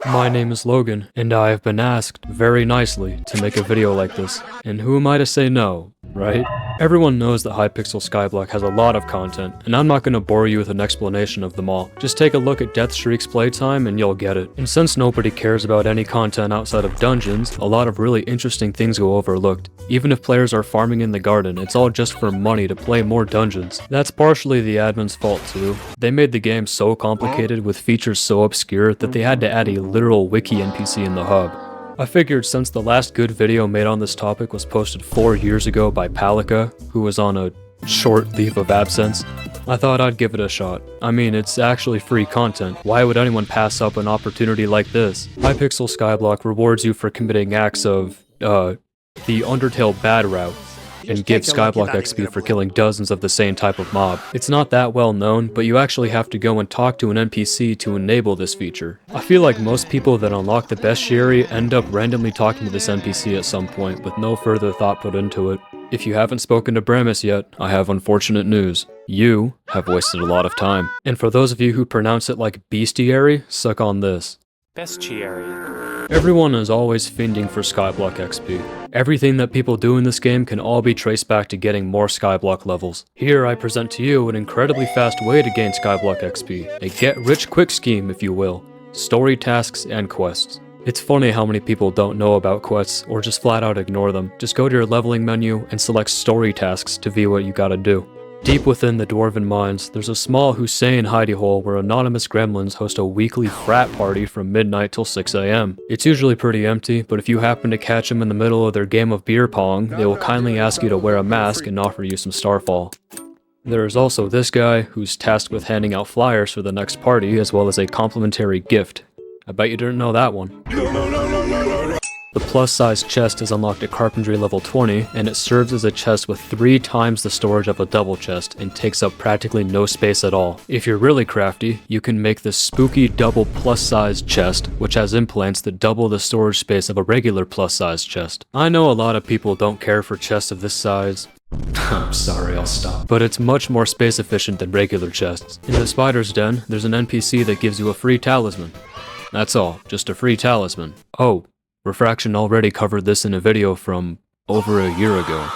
My name is Logan, and I have been asked, very nicely, to make a video like this. And who am I to say no, right? Everyone knows that Hypixel Skyblock has a lot of content, and I'm not going to bore you with an explanation of them all. Just take a look at Deathstreak's playtime and you'll get it. And since nobody cares about any content outside of dungeons, a lot of really interesting things go overlooked. Even if players are farming in the garden, it's all just for money to play more dungeons. That's partially the admin's fault too. They made the game so complicated with features so obscure that they had to add a literal wiki NPC in the hub. I figured since the last good video made on this topic was posted 4 years ago by Palika, who was on a short leave of absence, I thought I'd give it a shot. I mean, it's actually free content. Why would anyone pass up an opportunity like this? Hypixel Skyblock rewards you for committing acts of, the Undertale bad route, and gives Skyblock XP for killing dozens of the same type of mob. It's not that well known, but you actually have to go and talk to an NPC to enable this feature. I feel like most people that unlock the bestiary end up randomly talking to this NPC at some point with no further thought put into it. If you haven't spoken to Bramis yet, I have unfortunate news. You have wasted a lot of time. And for those of you who pronounce it like bestiary, suck on this. Bestiary. Everyone is always fiending for Skyblock XP. Everything that people do in this game can all be traced back to getting more Skyblock levels. Here I present to you an incredibly fast way to gain Skyblock XP, a get-rich-quick scheme if you will, story tasks and quests. It's funny how many people don't know about quests or just flat out ignore them. Just go to your leveling menu and select story tasks to view what you gotta do. Deep within the Dwarven Mines, there's a small Hussein hidey hole where anonymous gremlins host a weekly frat party from midnight till 6 AM. It's usually pretty empty, but if you happen to catch them in the middle of their game of beer pong, they will kindly ask you to wear a mask and offer you some Starfall. There is also this guy, who's tasked with handing out flyers for the next party as well as a complimentary gift. I bet you didn't know that one. The plus-size chest is unlocked at Carpentry level 20, and it serves as a chest with 3 times the storage of a double chest and takes up practically no space at all. If you're really crafty, you can make this spooky double plus-size chest, which has implants that double the storage space of a regular plus-size chest. I know a lot of people don't care for chests of this size. I'm sorry, I'll stop. But it's much more space efficient than regular chests. In the Spider's Den, there's an NPC that gives you a free talisman. That's all, just a free talisman. Oh. Refraction already covered this in a video from over a year ago.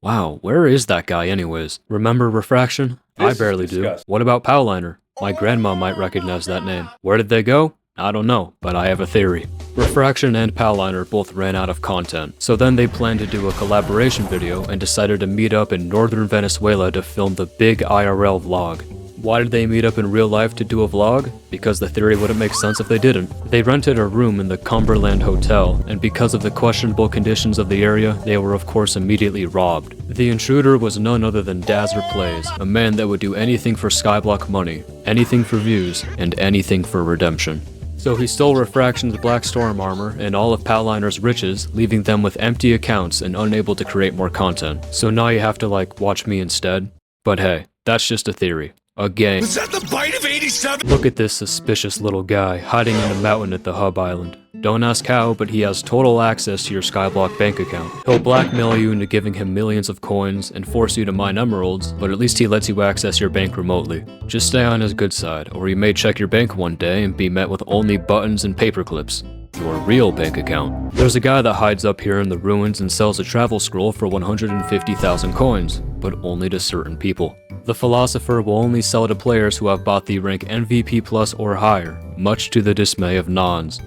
Wow, where is that guy anyways? Remember Refraction? I barely do. What about Powliner? My grandma might recognize that name. Where did they go? I don't know, but I have a theory. Refraction and Powliner both ran out of content, so then they planned to do a collaboration video and decided to meet up in northern Venezuela to film the big IRL vlog. Why did they meet up in real life to do a vlog? Because the theory wouldn't make sense if they didn't. They rented a room in the Cumberland Hotel, and because of the questionable conditions of the area, they were of course immediately robbed. The intruder was none other than Dazzer Plays, a man that would do anything for Skyblock money, anything for views, and anything for redemption. So he stole Refraction's Black Storm armor and all of Powliner's riches, leaving them with empty accounts and unable to create more content. So now you have to watch me instead. But hey, that's just a theory. A game. Was that the bite of 87? Look at this suspicious little guy hiding in a mountain at the hub island. Don't ask how, but he has total access to your Skyblock bank account. He'll blackmail you into giving him millions of coins and force you to mine emeralds, but at least he lets you access your bank remotely. Just stay on his good side, or you may check your bank one day and be met with only buttons and paperclips. Your real bank account. There's a guy that hides up here in the ruins and sells a travel scroll for 150,000 coins, but only to certain people. The philosopher will only sell to players who have bought the rank MVP Plus or higher, much to the dismay of nons.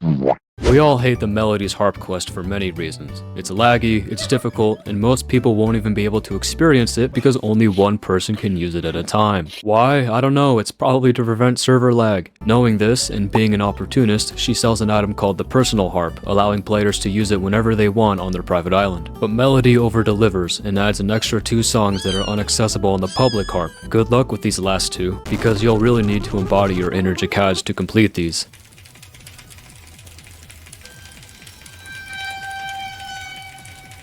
We all hate the Melody's Harp quest for many reasons. It's laggy, it's difficult, and most people won't even be able to experience it because only one person can use it at a time. Why? I don't know, it's probably to prevent server lag. Knowing this, and being an opportunist, she sells an item called the Personal Harp, allowing players to use it whenever they want on their private island. But Melody over-delivers, and adds an extra 2 songs that are inaccessible on the public harp. Good luck with these last 2, because you'll really need to embody your inner Jakads to complete these.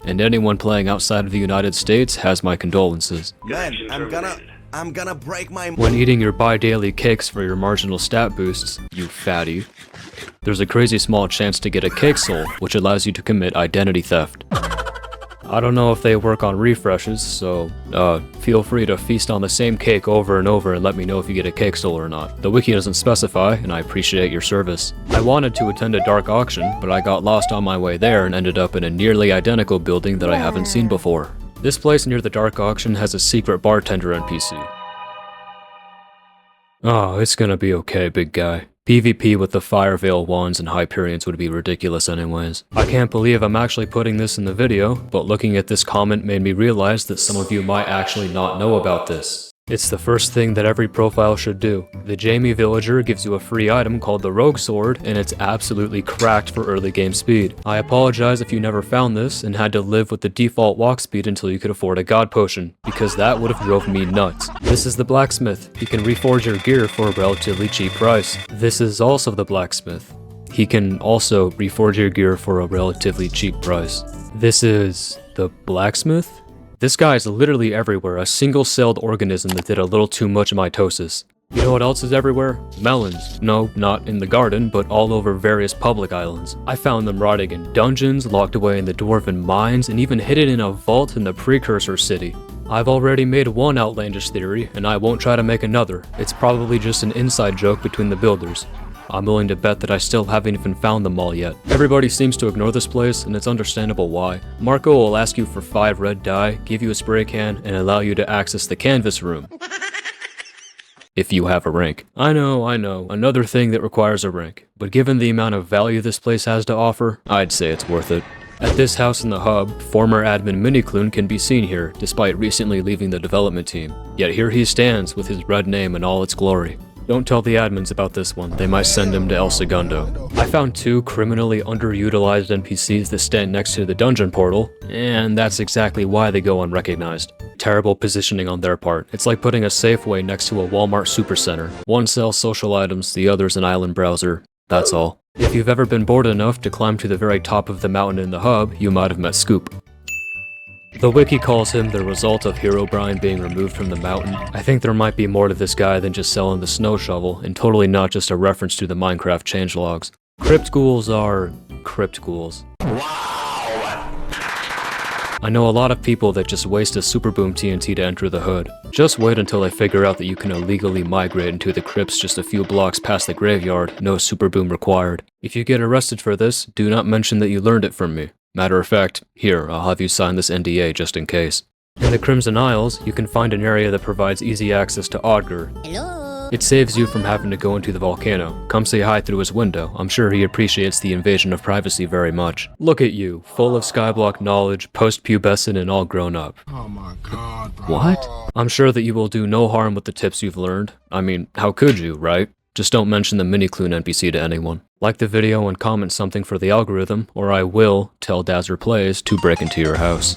And anyone playing outside of the United States has my condolences. Man, I'm gonna break my... When eating your bi-daily cakes for your marginal stat boosts, you fatty, there's a crazy small chance to get a cake soul, which allows you to commit identity theft. I don't know if they work on refreshes, so feel free to feast on the same cake over and over and let me know if you get a cake stole or not. The wiki doesn't specify, and I appreciate your service. I wanted to attend a dark auction, but I got lost on my way there and ended up in a nearly identical building that I haven't seen before. This place near the dark auction has a secret bartender NPC. Oh, it's gonna be okay, big guy. PvP with the Fire Veil wands and Hyperions would be ridiculous anyways. I can't believe I'm actually putting this in the video, but looking at this comment made me realize that some of you might actually not know about this. It's the first thing that every profile should do. The Jamie Villager gives you a free item called the Rogue Sword, and it's absolutely cracked for early game speed. I apologize if you never found this and had to live with the default walk speed until you could afford a god potion, because that would have drove me nuts. This is the blacksmith. He can reforge your gear for a relatively cheap price. This is also the blacksmith. He can also reforge your gear for a relatively cheap price. This is the blacksmith? This guy is literally everywhere, a single-celled organism that did a little too much mitosis. You know what else is everywhere? Melons. No, not in the garden, but all over various public islands. I found them rotting in dungeons, locked away in the dwarven mines, and even hidden in a vault in the precursor city. I've already made one outlandish theory, and I won't try to make another. It's probably just an inside joke between the builders. I'm willing to bet that I still haven't even found them all yet. Everybody seems to ignore this place, and it's understandable why. Marco will ask you for 5 red dye, give you a spray can, and allow you to access the canvas room. If you have a rank. I know, another thing that requires a rank. But given the amount of value this place has to offer, I'd say it's worth it. At this house in the hub, former admin Minicloon can be seen here, despite recently leaving the development team. Yet here he stands with his red name in all its glory. Don't tell the admins about this one, they might send him to El Segundo. I found 2 criminally underutilized NPCs that stand next to the dungeon portal, and that's exactly why they go unrecognized. Terrible positioning on their part. It's like putting a Safeway next to a Walmart supercenter. One sells social items, the other's an island browser. That's all. If you've ever been bored enough to climb to the very top of the mountain in the hub, you might have met Scoop. The wiki calls him the result of Herobrine being removed from the mountain. I think there might be more to this guy than just selling the snow shovel, and totally not just a reference to the Minecraft changelogs. Crypt ghouls are crypt ghouls. Wow! I know a lot of people that just waste a Super Boom TNT to enter the hood. Just wait until they figure out that you can illegally migrate into the crypts just a few blocks past the graveyard, no Super Boom required. If you get arrested for this, do not mention that you learned it from me. Matter of fact, here, I'll have you sign this NDA just in case. In the Crimson Isles, you can find an area that provides easy access to Odger. Hello? It saves you from having to go into the volcano. Come say hi through his window. I'm sure he appreciates the invasion of privacy very much. Look at you, full of Skyblock knowledge, post-pubescent and all grown up. Oh my god, bro. What? I'm sure that you will do no harm with the tips you've learned. I mean, how could you, right? Just don't mention the Minicloon NPC to anyone. Like the video and comment something for the algorithm, or I will tell Dazzer Plays to break into your house.